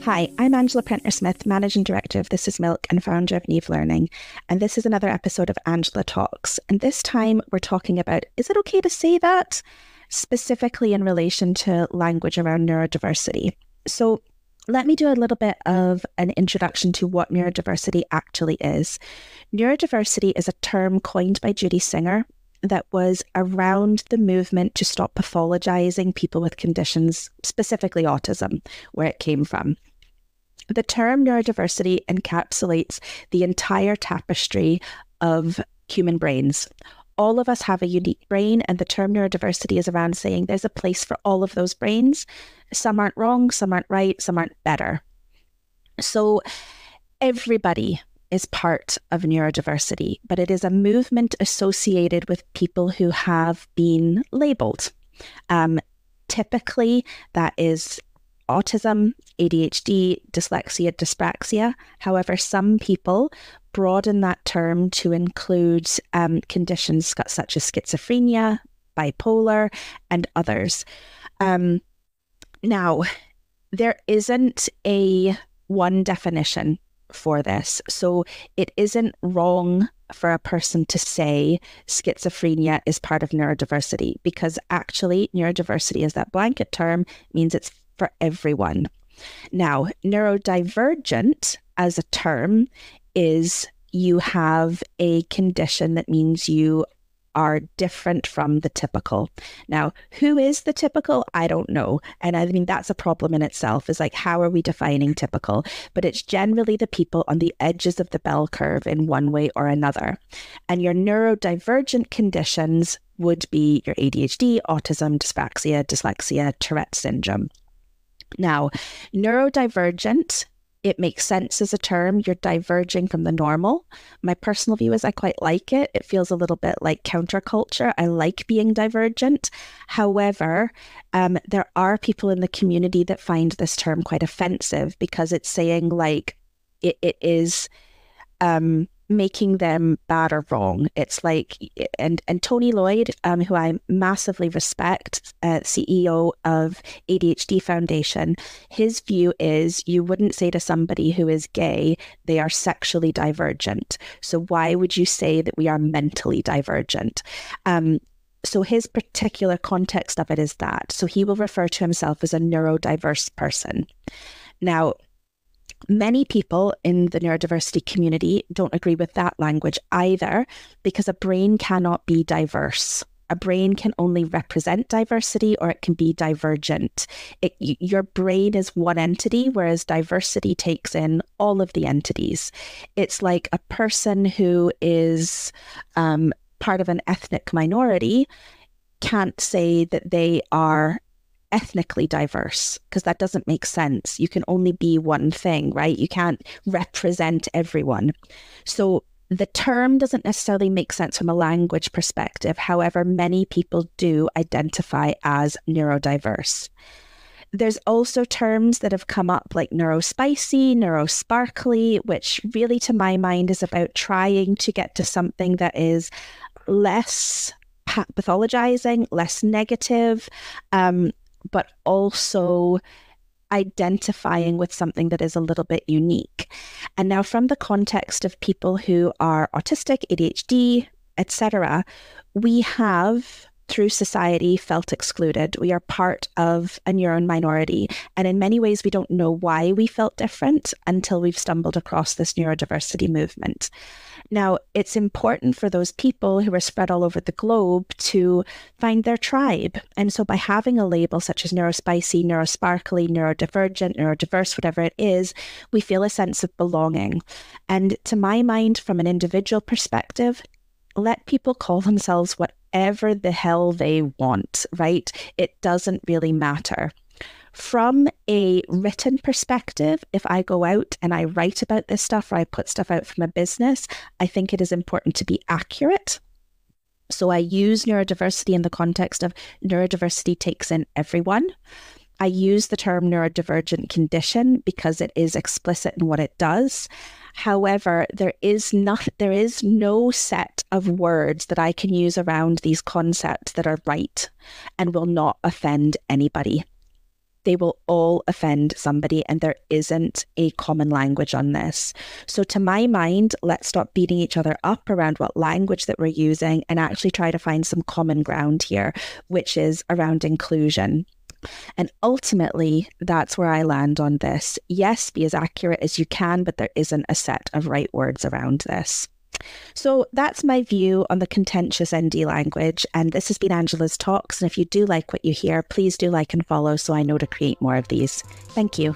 Hi, I'm Angela Prentner-Smith, Managing Director of This Is Milk and founder of Neve Learning. And this is another episode of Angela Talks. And this time we're talking about, is it okay to say that? Specifically in relation to language around neurodiversity. So let me do a little bit of an introduction to what neurodiversity actually is. Neurodiversity is a term coined by Judy Singer that was around the movement to stop pathologizing people with conditions, specifically autism, where it came from. The term neurodiversity encapsulates the entire tapestry of human brains. All of us have a unique brain, and the term neurodiversity is around saying there's a place for all of those brains. Some aren't wrong, some aren't right, some aren't better. So everybody is part of neurodiversity, but it is a movement associated with people who have been labeled. Typically, that is autism, ADHD, dyslexia, dyspraxia. However, some people broaden that term to include conditions such as schizophrenia, bipolar, and others. Now, there isn't a one definition for this. So it isn't wrong for a person to say schizophrenia is part of neurodiversity, because actually neurodiversity is that blanket term, means it's for everyone. Now, neurodivergent as a term is you have a condition that means you are different from the typical. Now, who is the typical? I don't know. And I mean, that's a problem in itself, is like, how are we defining typical? But it's generally the people on the edges of the bell curve in one way or another. And your neurodivergent conditions would be your ADHD, autism, dyspraxia, dyslexia, Tourette syndrome. Now, neurodivergent, it makes sense as a term. You're diverging from the normal. My personal view is I quite like it. It feels a little bit like counterculture. I like being divergent. However, there are people in the community that find this term quite offensive, because it's saying like it is making them bad or wrong. It's like, and Tony Lloyd, who I massively respect, CEO of ADHD Foundation, his view is you wouldn't say to somebody who is gay, they are sexually divergent. So why would you say that we are mentally divergent? So his particular context of it is that. So he will refer to himself as a neurodiverse person. Now, many people in the neurodiversity community don't agree with that language either, because a brain cannot be diverse. A brain can only represent diversity, or it can be divergent. Your brain is one entity, whereas diversity takes in all of the entities. It's like a person who is part of an ethnic minority can't say that they are ethnically diverse, because that doesn't make sense. You can only be one thing, right? You can't represent everyone. So the term doesn't necessarily make sense from a language perspective. However, many people do identify as neurodiverse. There's also terms that have come up like neurospicy, neurosparkly, which really to my mind is about trying to get to something that is less pathologizing, less negative, but also identifying with something that is a little bit unique. And now from the context of people who are autistic, ADHD, etc., we have, through society, felt excluded. We are part of a neuron minority. And in many ways, we don't know why we felt different until we've stumbled across this neurodiversity movement. Now, it's important for those people who are spread all over the globe to find their tribe. And so by having a label such as neurospicy, neurosparkly, neurodivergent, neurodiverse, whatever it is, we feel a sense of belonging. And to my mind, from an individual perspective, let people call themselves whatever the hell they want, right? It doesn't really matter. From a written perspective, if I go out and I write about this stuff, or I put stuff out from a business, I think it is important to be accurate. So I use neurodiversity in the context of neurodiversity takes in everyone. I use the term neurodivergent condition because it is explicit in what it does. However, there is no set of words that I can use around these concepts that are right and will not offend anybody. they will all offend somebody, and there isn't a common language on this. So to my mind, let's stop beating each other up around what language that we're using and actually try to find some common ground here, which is around inclusion. And ultimately, that's where I land on this. Yes, be as accurate as you can, but there isn't a set of right words around this. So that's my view on the contentious ND language. And this has been Angela's Talks. And if you do like what you hear, please do like and follow so I know to create more of these. Thank you.